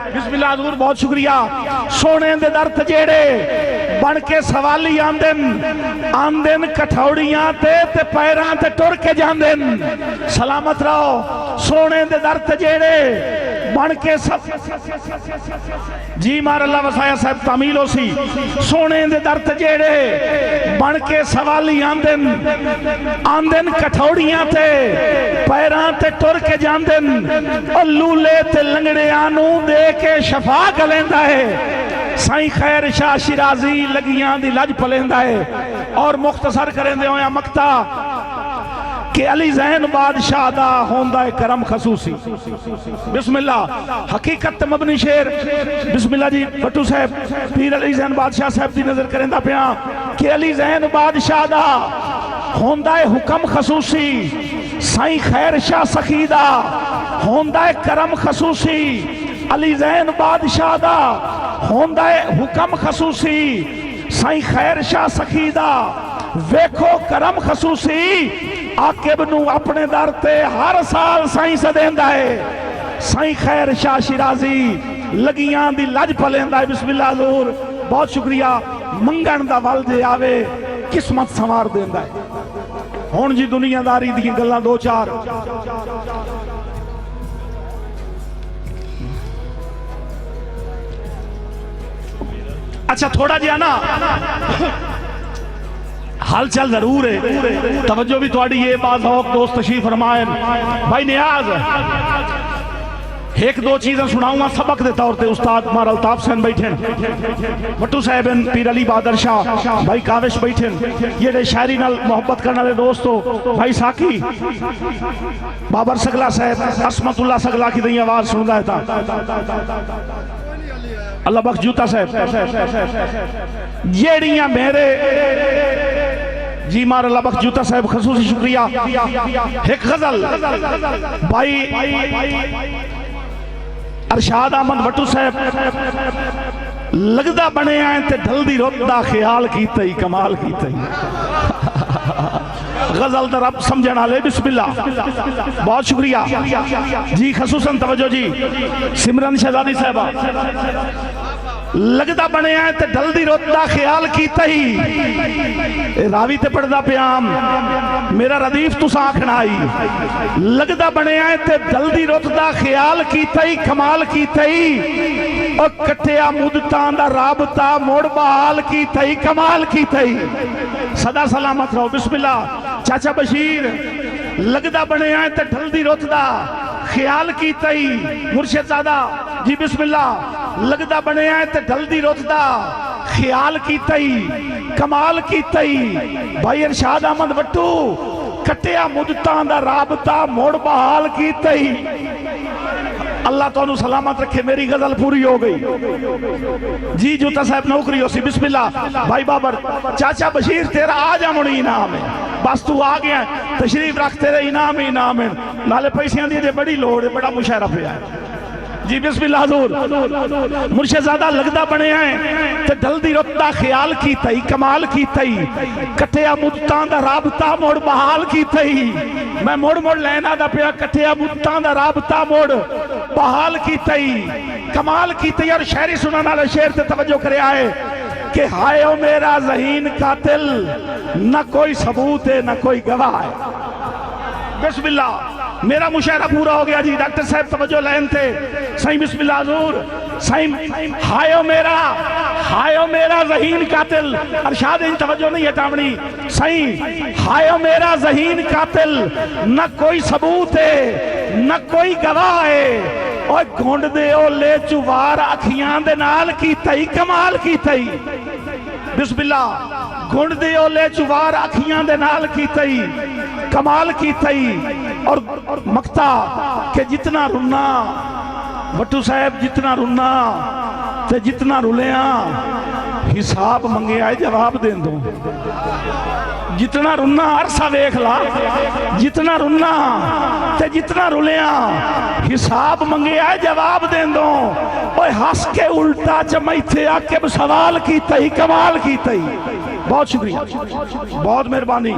बिस्मिल्लाह हुजूर बहुत शुक्रिया। सोने दे दर जेड़े बन के सवाली आंदन कठौड़ियां ते पैरां ते टुर के जांदन। सलामत रहो। सोने दे दर जेड़े बन के जी मार अल्लाह वसाया साहब तामील हो सी। सोने दे दर जेड़े बन के सवाली आंदन कठौड़ियां ते पैरां ते टुर के जांदन। लूले ते लंगड़ियां नू दे के शफा गलेंदा है। साईं खैर शाह शिराजी लगियां दी लज पलेंदा है। और मुख्तसर करेंदे होया मकता कि अली ज़ैन बादशाह दा होंदा है करम खसूसी। बिस्मिल्लाह हकीकत मबनी शेर। बिस्मिल्लाह जी भट्टू साहब पीर अली ज़ैन बादशाह साहब दी नजर करेंदा पिया कि अली ज़ैन बादशाह दा होंदा है हुक्म खसूसी। साईं खैर शाह सखी दा होंदा है करम खसूसी। अली ज़ैन बादशाह दा होंदा है हुक्म खसूसी। साईं खैर शाह सखी दा वेखो करम खसूसी। आकिब नू अपने दर ते हर साल साईं सदेंदा है। साईं खैर शाह शिराजी लगियां दी लज पलेंदा है। बिस्मिल्लाह हुजूर बहुत शुक्रिया। मंगण दा वल जे आवे किस्मत संवार देंदा है। हुण जी दुनियादारी दी गल्लां दो चार। अच्छा थोड़ा जिहा ना हाल चाल जरूर है। तवज्जो भी थोड़ी ये बात हो दोस्त तशरीफ फरमाए। भाई नियाज एक दो चीजें सुनाऊंगा सबक के तौर पे। उस्ताद मार अल्ताफ हुसैन बैठे, भट्टू साहब पीर अली बहादुर शाह भाई काविश बैठे, ये शायरी नाल मोहब्बत करने वाले दोस्तों भाई साकी बाबर सगला साहब असमतुल्ला सगला की दई आवाज सुनता है। अल्लाह बख्श जूता साहब जेड़ियां मेरे जी मार अल्लाह बख्श जूता साहब खसूसी शुक्रिया। एक गजल भाई अरशाद अहमद भट्टू साहब लगदा बने आए ते ढलदी रुत दा ख्याल कीता ही कमाल कीता ही। गजल तो रब समझने वाले। बिस्मिल्लाह बहुत शुक्रिया जी। खसूसन तवज्जो जी सिमरन शहजादी साहबा लगदा बने आए ते ढलदी रुत दा ख्याल कीता ही। रावी ते पढ़दा प्याम मेरा रदीफ तुसा आखना आई। लगदा बने आए ते ढलदी रुत दा ख्याल कीता ही कमाल कीता ही। और कट्टिया मुद्दतां दा राबता मुड़ बहाल कीता ही कमाल कीता ही। सदा सलामत रहो। बिस्मिल्लाह चाचा बशीर लगदा बने आए ते ढलदी रुत दा ख्याल कीता ही। मुर्शिदादा जी बिस्मिल्लाह लगदा बने आए ते ढलदी रुत दा ख्याल कीता ही कमाल कीता ही। भाई अरशाद अहमद भट्टू कट्टिया मुद्दतां दा राबता मुड़ बहाल कीता ही। अल्लाह तो सलामत रखे। मेरी गजल पूरी हो गई जी। जूता साहब नौकरी हो सी। बिस्मिल्लाह भाई बाबर चाचा बशीर तेरा आ जामुनी इनाम है। बस तू आ गया तशरीफ रख तेरे इनाम ही इनाम है। नाले पैसियां दी बड़ी लोड़ है बड़ा मुशायरा पे है जी। बिस्मिल्लाह हुजूर मुर्शिदादा लगदा बने आए ते ढलदी रुत दा ख्याल कीता ही कमाल कीता ही। कट्टिया मुद्दतां दा राबता मुड़ बहाल कीता ही। मैं मुड़ मुड़ लेना दा पिया कट्टिया मुद्दतां दा राबता मुड़ बहाल कीता ही कमाल कीता ही। और शायरी सुनने वाले शेर ते तवज्जो करे आए कि हाय ओ मेरा ज़हीन कातिल न कोई सबूत है न कोई गवाह है। बिस्मिल्लाह मेरा मुशायरा पूरा हो गया जी। डॉक्टर साहब तवज्जो लेन थे। सही बिस्मिल्लाह हुजूर सही हाय ओ मेरा ज़हीन कातिल। अरशाद इन तवज्जो नहीं हटावनी। सही हाय ओ मेरा ज़हीन कातिल न कोई सबूत है न कोई गवाह है। और घुंड दे ओले चुवार अखियां दे नाल कीता ही कमाल कीता ही। बिस्मिल्लाह घुंड दे ओले चुवार अखियां दे नाल कीता ही कमाल कीता ही। और मकता के जितना रुना भट्टू साहब जितना रुना ते जितना रुलिया हिसाब मंगे आए जवाब दे दो। जितना रुना अरसा वेख ला जितना रुना ते जितना रुलिया हिसाब मंगे आए जवाब दे दो। ओए हंस के उल्टा चमैथे आके सवाल कीता ही कमाल कीता ही। बहुत शुक्रिया बहुत मेहरबानी।